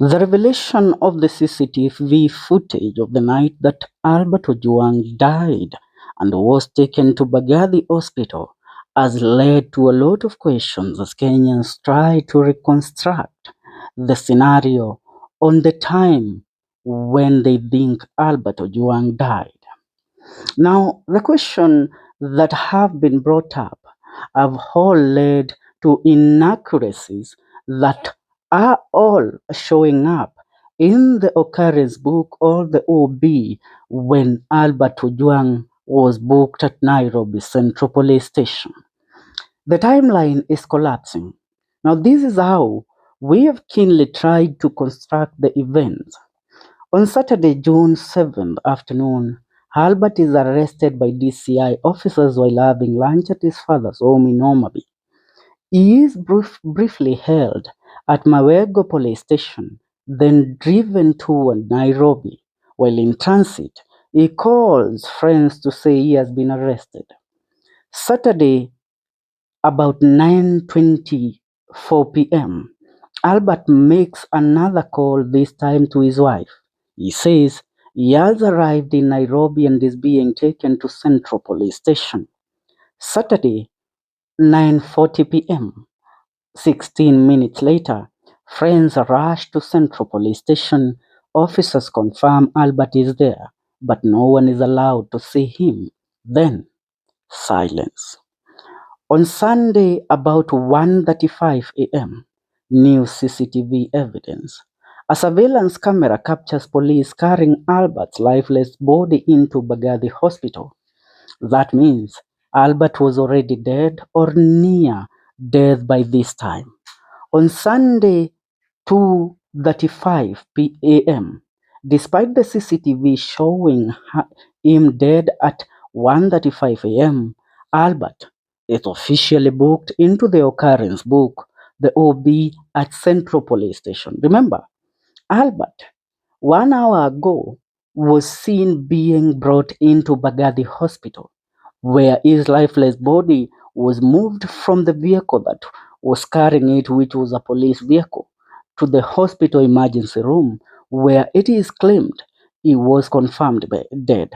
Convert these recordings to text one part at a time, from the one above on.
The revelation of the CCTV footage of the night that Albert OJWANG died and was taken to Bagathi Hospital has led to a lot of questions as Kenyans try to reconstruct the scenario on the time when they think Albert OJWANG died. Now, the question that have been brought up have all led to inaccuracies that are all showing up in the Occurrence book or the OB when Albert OJWANG was booked at Nairobi Central Police Station. The timeline is collapsing. Now, this is how we have keenly tried to construct the events. On Saturday, June 7th afternoon, Albert is arrested by DCI officers while having lunch at his father's home in Omabi. He is briefly held at Mawego police station, then driven toward Nairobi. While in transit, he calls friends to say he has been arrested. Saturday, about 9:24 p.m., Albert makes another call, this time to his wife. He says he has arrived in Nairobi and is being taken to Central Police Station. Saturday, 9:40 p.m. 16 minutes later, friends rush to Central Police Station. Officers confirm Albert is there, but no one is allowed to see him. Then, silence. On Sunday, about 1:35 a.m., new CCTV evidence. A surveillance camera captures police carrying Albert's lifeless body into Bagathi Hospital. That means Albert was already dead or near death by this time. On Sunday, 2:35 a.m., despite the CCTV showing him dead at 1:35 a.m., Albert is officially booked into the Occurrence book, the OB at Central Police Station. Remember, Albert, 1 hour ago, was seen being brought into Bagathi Hospital, where his lifeless body was moved from the vehicle that was carrying it, which was a police vehicle, to the hospital emergency room, where it is claimed he was confirmed dead.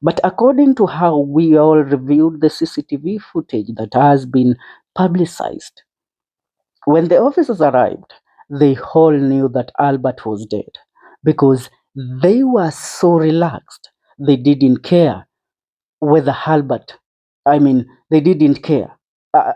But according to how we all reviewed the CCTV footage that has been publicized, when the officers arrived, they all knew that Albert was dead because they were so relaxed. They didn't care whether they didn't care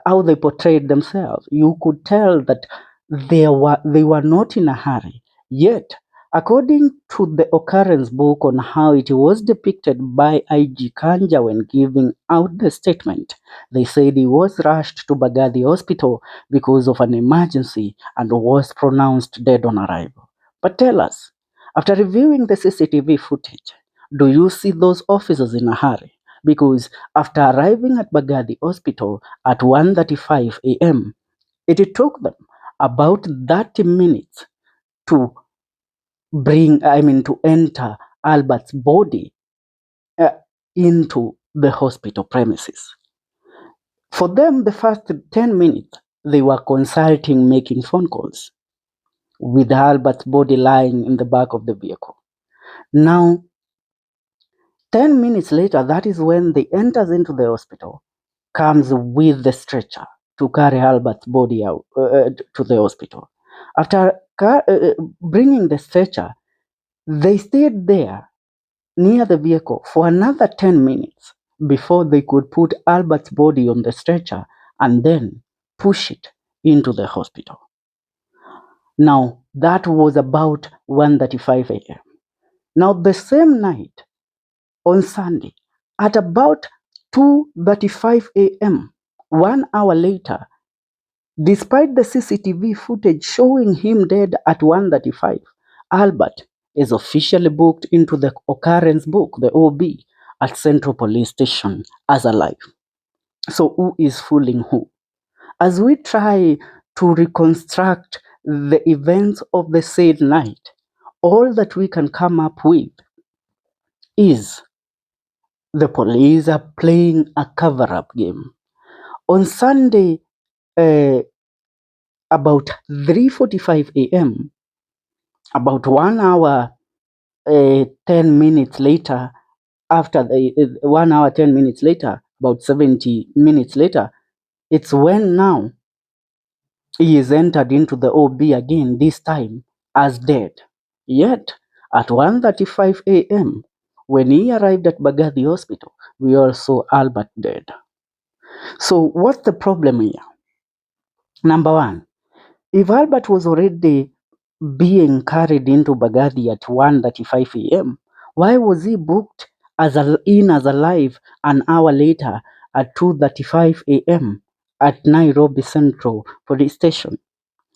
how they portrayed themselves. You could tell that they were not in a hurry. Yet, according to the Occurrence book on how it was depicted by IG Kanja when giving out the statement, they said he was rushed to Bagathi Hospital because of an emergency and was pronounced dead on arrival. But tell us, after reviewing the CCTV footage, do you see those officers in a hurry? Because after arriving at Bagathi Hospital at 1:35 a.m., it took them about 30 minutes to enter Albert's body into the hospital premises. For them, the first 10 minutes, they were consulting, making phone calls with Albert's body lying in the back of the vehicle. Now, 10 minutes later, that is when they enters into the hospital, comes with the stretcher to carry Albert's body out to the hospital. After bringing the stretcher, they stayed there near the vehicle for another 10 minutes before they could put Albert's body on the stretcher and then push it into the hospital. Now, that was about 1:35 a.m. Now, the same night, on Sunday, at about 2:35 a.m., 1 hour later, despite the CCTV footage showing him dead at 1:35, Albert is officially booked into the Occurrence book, the OB, at Central Police Station as alive. So who is fooling who? As we try to reconstruct the events of the said night, all that we can come up with is the police are playing a cover-up game. On Sunday, about 3:45 a.m., About 1 hour 10 minutes later, after the 1 hour 10 minutes later, about 70 minutes later, it's when now he is entered into the OB again, this time as dead. Yet, at 1:35 a.m., when he arrived at Bagathi Hospital, we all saw Albert dead. So, what's the problem here? Number one, if Albert was already being carried into Bagathi at 1:35 a.m., why was he booked as alive an hour later at 2:35 a.m. at Nairobi Central Police Station?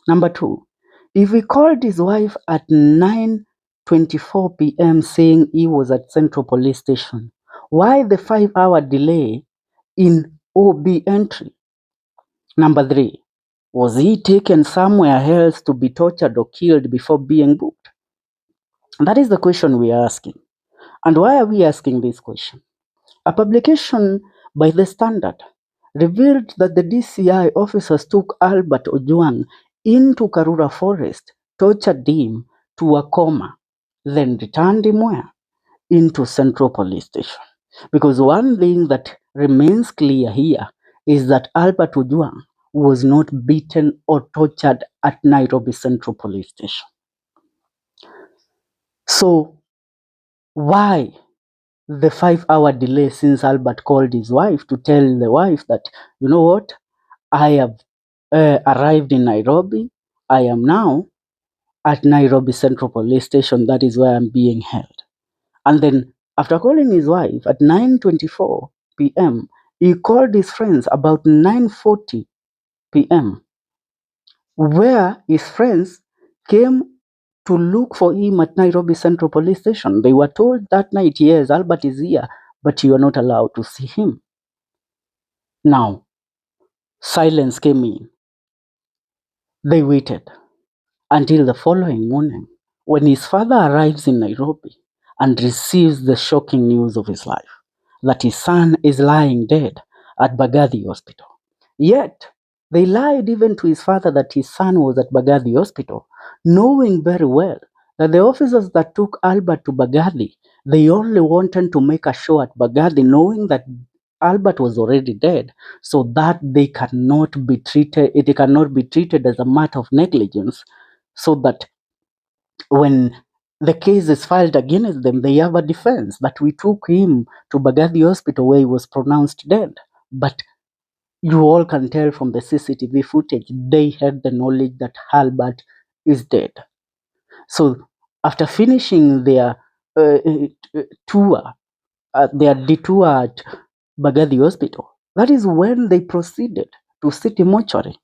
Number two, if he called his wife at 9:24 p.m. saying he was at Central Police Station, why the 5-hour delay in OB entry? Number three, was he taken somewhere else to be tortured or killed before being booked? That is the question we are asking. And why are we asking this question? A publication by The Standard revealed that the DCI officers took Albert OJWANG into Karura forest, tortured him to a coma, then returned him where? Into Central Police Station. Because one thing that remains clear here is that Albert OJWANG was not beaten or tortured at Nairobi Central Police Station. So why the 5-hour delay since Albert called his wife to tell the wife that, you know what, I have arrived in Nairobi. I am now at Nairobi Central Police Station. That is where I'm being held. And then after calling his wife at 9:24 p.m., he called his friends about 9:40 p.m., where his friends came to look for him at Nairobi Central Police Station. They were told that night, yes, Albert is here, but you are not allowed to see him. Now, silence came in. They waited until the following morning when his father arrives in Nairobi and receives the shocking news of his life, that his son is lying dead at Bagathi Hospital. Yet, they lied even to his father that his son was at Bagathi Hospital, knowing very well that the officers that took Albert to Bagathi, they only wanted to make a show at Bagathi, knowing that Albert was already dead, so that it cannot be treated as a matter of negligence, so that when the case is filed against them, they have a defense that we took him to Bagathi Hospital where he was pronounced dead. But you all can tell from the CCTV footage, they had the knowledge that Albert is dead. So after finishing their tour, their detour at Bagathi Hospital, that is when they proceeded to City Mortuary.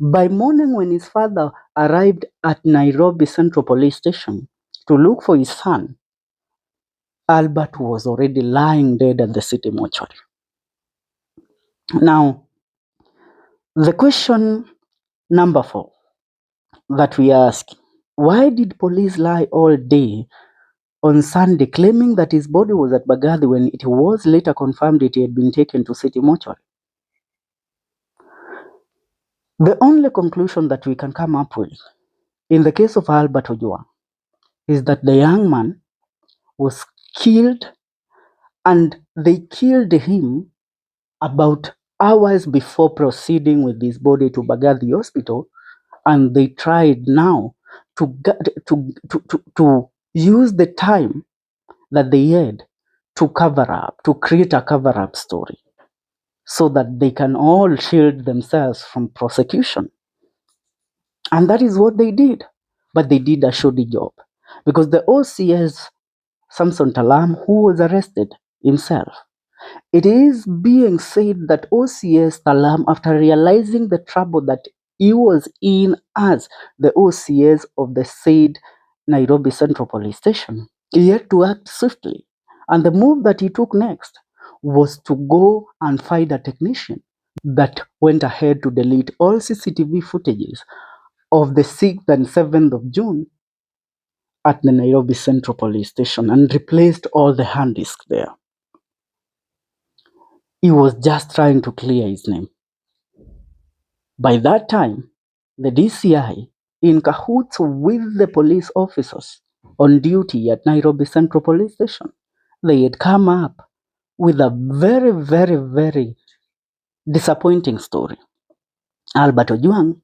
By morning, when his father arrived at Nairobi Central Police Station to look for his son, Albert was already lying dead at the City Mortuary. Now, the question number 4 that we ask: why did police lie all day on Sunday claiming that his body was at Bagathi when it was later confirmed that he had been taken to City Mortuary? The only conclusion that we can come up with in the case of Albert OJWANG is that the young man was killed, and they killed him about hours before proceeding with his body to Bagathi Hospital, and they tried now to use the time that they had to cover up, to create a cover-up story so that they can all shield themselves from prosecution. And that is what they did. But they did a shoddy job, because the OCS, Samson Talam, who was arrested himself, it is being said that OCS Talam, after realizing the trouble that he was in as the OCS of the said Nairobi Central Police Station, he had to act swiftly. And the move that he took next was to go and find a technician that went ahead to delete all CCTV footages of the 6th and 7th of June at the Nairobi Central Police Station and replaced all the hard disks there. He was just trying to clear his name. By that time, the DCI in cahoots with the police officers on duty at Nairobi Central Police Station. They had come up with a very, very, very disappointing story. Albert Ojwang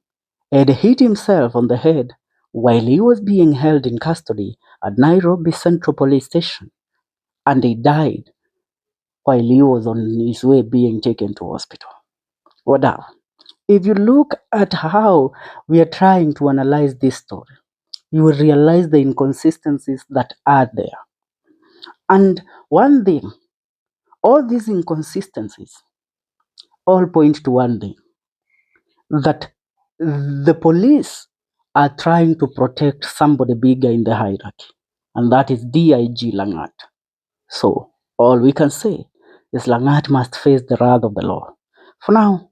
had hit himself on the head while he was being held in custody at Nairobi Central Police Station, and he died while he was on his way being taken to hospital. Now, if you look at how we are trying to analyze this story, you will realize the inconsistencies that are there. And one thing, all these inconsistencies all point to one thing, that the police are trying to protect somebody bigger in the hierarchy, and that is DIG LANGAT. So all we can say is LANGAT must face the wrath of the law. For now,